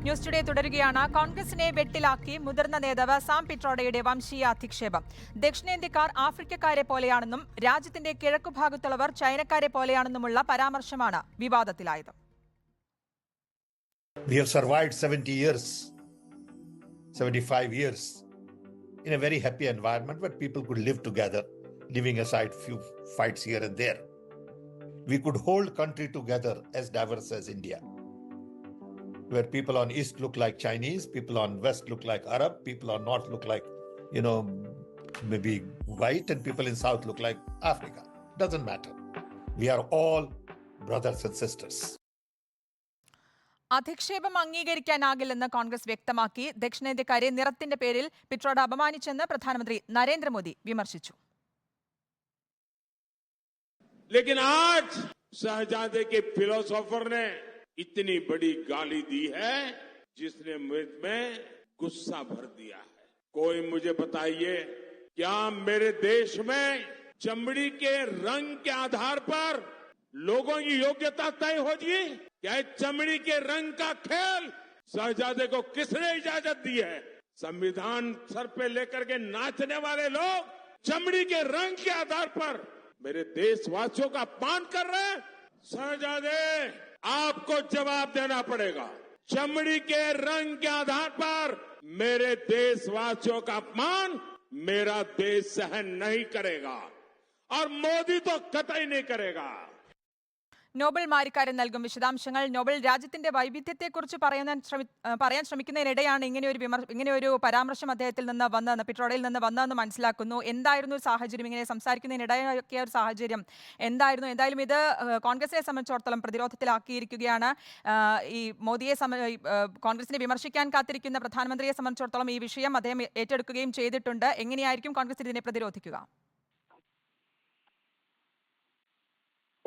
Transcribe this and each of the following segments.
News today തുടരുകയാണ്. കോൺഗ്രസിനെ വെട്ടിലാക്കി മുതിർന്ന നേതാവ് സാം പിട്രോഡയുടെ വംശീയ അധിക്ഷേപം. ദക്ഷിണേന്ത്യക്കാർ ആഫ്രിക്കക്കാരെ പോലെയാണെന്നും രാജ്യത്തിന്റെ കിഴക്കുഭാഗത്തുള്ളവർ ചൈനക്കാരെ പോലെയാണെന്നുമുള്ള പരാമർശമാണ് വിവാദത്തിലായത്. We have survived 70 years, 75 years in a very happy environment where people could live together, leaving aside few fights here and there. We could hold country together as diverse as India, where people on east look like Chinese, people on west look like Arab, people on north look like, maybe white, and people in south look like Africa. Doesn't matter. We are all brothers and sisters. അധിക്ഷേപം അംഗീകരിക്കാനാകില്ലെന്ന് Congress വ്യക്തമാക്കി. ദക്ഷിണേന്ത്യക്കാരെ നിറത്തിന്റെ പേരിൽ പിട്രോഡ അപമാനിച്ചെന്ന് പ്രധാനമന്ത്രി നരേന്ദ്രമോദി വിമർശിച്ചു. लेकिन आज शहजादे के philosopher ने इतनी बड़ी गाली दी है जिसने मुझ में गुस्सा भर दिया है. कोई मुझे बताइए, क्या मेरे देश में चमड़ी के रंग के आधार पर लोगों की योग्यता तय होगी? क्या चमड़ी के रंग का खेल शहजादे को किसने इजाजत दी है? संविधान सर पे लेकर के नाचने वाले लोग चमड़ी के रंग के आधार पर मेरे देशवासियों का अपमान कर रहे हैं. शहजादे, आपको जवाब देना पड़ेगा. चमड़ी के रंग के आधार पर मेरे देशवासियों का अपमान मेरा देश सहन नहीं करेगा और मोदी तो कतई नहीं करेगा. നോബൽ മാരിക്കാരൻ നൽകും വിശദാംശങ്ങൾ. നോബൽ, രാജ്യത്തിന്റെ വൈവിധ്യത്തെക്കുറിച്ച് പറയാൻ ശ്രമിക്കുന്നതിനിടെയാണ് ഇങ്ങനെയൊരു പരാമർശം അദ്ദേഹത്തിൽ നിന്ന് വന്നതെന്ന്, പിട്രോഡയിൽ നിന്ന് വന്നതെന്ന് മനസ്സിലാക്കുന്നു. എന്തായിരുന്നു സാഹചര്യം? ഇങ്ങനെ സംസാരിക്കുന്നതിനിടയാക്കിയ ഒരു സാഹചര്യം എന്തായിരുന്നു? എന്തായാലും ഇത് കോൺഗ്രസിനെ സംബന്ധിച്ചിടത്തോളം പ്രതിരോധത്തിലാക്കിയിരിക്കുകയാണ്. ഈ കോൺഗ്രസിനെ വിമർശിക്കാൻ കാത്തിരിക്കുന്ന പ്രധാനമന്ത്രിയെ സംബന്ധിച്ചിടത്തോളം ഈ വിഷയം അദ്ദേഹം ഏറ്റെടുക്കുകയും ചെയ്തിട്ടുണ്ട്. എങ്ങനെയായിരിക്കും കോൺഗ്രസ് ഇതിനെ പ്രതിരോധിക്കുക?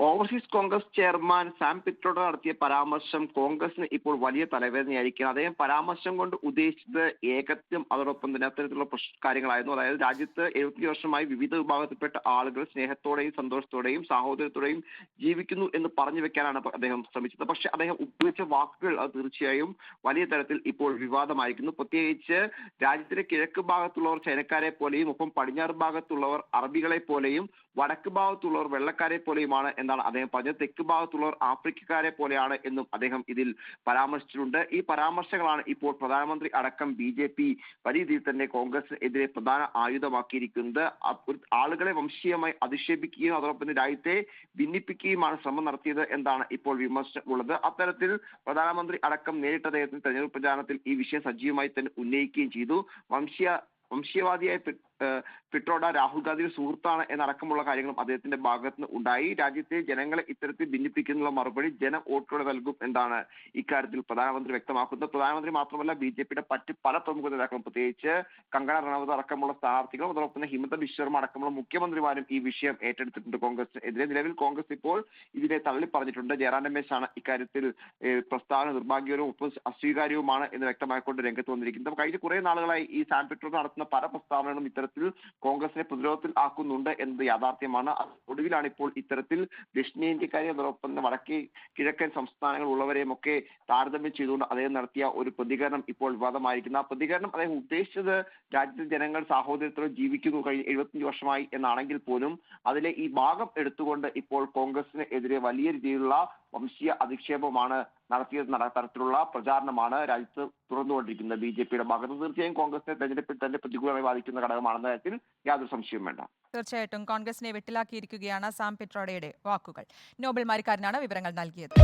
ഓവർസീസ് കോൺഗ്രസ് ചെയർമാൻ സാം പിട്രോഡ നടത്തിയ പരാമർശം കോൺഗ്രസിന് ഇപ്പോൾ വലിയ തലവേദനയായിരിക്കും. അദ്ദേഹം പരാമർശം കൊണ്ട് ഉദ്ദേശിച്ചത് ഏകത്വം, അതോടൊപ്പം തന്നെ അത്തരത്തിലുള്ള കാര്യങ്ങളായിരുന്നു. അതായത് രാജ്യത്ത് 75 വർഷമായി വിവിധ വിഭാഗത്തിൽപ്പെട്ട ആളുകൾ സ്നേഹത്തോടെയും സന്തോഷത്തോടെയും സാഹോദര്യത്തോടെയും ജീവിക്കുന്നു എന്ന് പറഞ്ഞു വെക്കാനാണ് അദ്ദേഹം ശ്രമിച്ചത്. പക്ഷെ അദ്ദേഹം ഉപയോഗിച്ച വാക്കുകൾ അത് തീർച്ചയായും വലിയ തരത്തിൽ ഇപ്പോൾ വിവാദമായിരിക്കുന്നു. പ്രത്യേകിച്ച് രാജ്യത്തിന്റെ കിഴക്ക് ഭാഗത്തുള്ളവർ ചൈനക്കാരെ പോലെയും ഒപ്പം പടിഞ്ഞാറ് ഭാഗത്തുള്ളവർ അറബികളെ പോലെയും വടക്ക് ഭാഗത്തുള്ളവർ വെള്ളക്കാരെ പോലെയുമാണ് എന്നാണ് അദ്ദേഹം പറഞ്ഞത്. തെക്ക് ഭാഗത്തുള്ളവർ ആഫ്രിക്കക്കാരെ പോലെയാണ് എന്നും അദ്ദേഹം ഇതിൽ പരാമർശിച്ചിട്ടുണ്ട്. ഈ പരാമർശങ്ങളാണ് ഇപ്പോൾ പ്രധാനമന്ത്രി അടക്കം BJP വലിയ രീതിയിൽ തന്നെ കോൺഗ്രസിനെതിരെ പ്രധാന ആയുധമാക്കിയിരിക്കുന്നത്. ആളുകളെ വംശീയമായി അധിക്ഷേപിക്കുകയും അതോടൊപ്പം രാജ്യത്തെ ഭിന്നിപ്പിക്കുകയുമാണ് ശ്രമം നടത്തിയത് എന്നാണ് ഇപ്പോൾ വിമർശനം ഉള്ളത്. അത്തരത്തിൽ പ്രധാനമന്ത്രി അടക്കം നേരിട്ട് അദ്ദേഹത്തിന്റെ തെരഞ്ഞെടുപ്പ് പ്രചാരണത്തിൽ ഈ വിഷയം സജീവമായി തന്നെ ഉന്നയിക്കുകയും ചെയ്തു. വംശീയവാദിയായ പിട്രോഡ രാഹുൽ ഗാന്ധിയുടെ സുഹൃത്താണ് എന്നടക്കമുള്ള കാര്യങ്ങളും അദ്ദേഹത്തിന്റെ ഭാഗത്ത് നിന്ന് ഉണ്ടായി. രാജ്യത്തെ ജനങ്ങളെ ഇത്തരത്തിൽ ഭിന്നിപ്പിക്കുന്ന മറുപടി ജനം വോട്ടോടെ നൽകും എന്നാണ് ഇക്കാര്യത്തിൽ പ്രധാനമന്ത്രി വ്യക്തമാക്കുന്നത്. പ്രധാനമന്ത്രി മാത്രമല്ല, BJPയുടെ മറ്റ് പല പ്രമുഖ നേതാക്കളും, പ്രത്യേകിച്ച് കങ്കണ റണൌത്ത് അടക്കമുള്ള സ്ഥാനാർത്ഥികളും അതോടൊപ്പം തന്നെ ഹിമന്ത ബിശ്വ ശർമ്മ അടക്കമുള്ള മുഖ്യമന്ത്രിമാരും ഈ വിഷയം ഏറ്റെടുത്തിട്ടുണ്ട് കോൺഗ്രസിനെതിരെ. നിലവിൽ കോൺഗ്രസ് ഇപ്പോൾ ഇതിനെ തള്ളി പറഞ്ഞിട്ടുണ്ട്. ജയറാം രമേശാണ് ഇക്കാര്യത്തിൽ പ്രസ്താവന നിർഭാഗ്യകരവും ഒപ്പം അസ്വീകാര്യവുമാണ് എന്ന് വ്യക്തമാക്കിക്കൊണ്ട് രംഗത്ത് വന്നിരിക്കുന്നത്. കഴിഞ്ഞ കുറെ നാളുകളായി ഈ സാം പിട്രോഡ നടത്തുന്ന പല പ്രസ്താവനകളും ഇത്തരത്തിൽ കോൺഗ്രസിനെ പ്രതിരോധത്തിൽ ആക്കുന്നുണ്ട് എന്നത് യാഥാർത്ഥ്യമാണ്. ഒടുവിലാണ് ഇപ്പോൾ ഇത്തരത്തിൽ ദക്ഷിണേന്ത്യക്കാരെ അതോടൊപ്പം കിഴക്കൻ സംസ്ഥാനങ്ങൾ ഉള്ളവരെയും ഒക്കെ താരതമ്യം ചെയ്തുകൊണ്ട് അദ്ദേഹം നടത്തിയ ഒരു പ്രതികരണം ഇപ്പോൾ വിവാദമായിരിക്കുന്നു. ആ പ്രതികരണം അദ്ദേഹം ഉദ്ദേശിച്ചത് രാജ്യത്തെ ജനങ്ങൾ സാഹോദര്യത്തോടെ ജീവിക്കുന്നു കഴിഞ്ഞ 75 വർഷമായി എന്നാണെങ്കിൽ പോലും അതിലെ ഈ ഭാഗം എടുത്തുകൊണ്ട് ഇപ്പോൾ കോൺഗ്രസിന് എതിരെ വലിയ രീതിയിലുള്ള വംശീയ അധിക്ഷേപമാണ് നടത്തിയത് തരത്തിലുള്ള പ്രചാരണമാണ് രാജ്യത്ത് തുറന്നുകൊണ്ടിരിക്കുന്നത് BJPയുടെ ഭാഗത്ത്. തീർച്ചയായും കോൺഗ്രസിനെ തെരഞ്ഞെടുപ്പിൽ തന്നെ പ്രതികൂലമായി ബാധിക്കുന്ന ഘടകമാണെന്ന കാര്യത്തിൽ യാതൊരു സംശയവും വേണ്ട. തീർച്ചയായിട്ടും കോൺഗ്രസിനെ വെട്ടിലാക്കിയിരിക്കുകയാണ് സാം പിട്രോഡയുടെ വാക്കുകൾ. നോബൽ മാരിക്കാരനാണ് വിവരങ്ങൾ നൽകിയത്.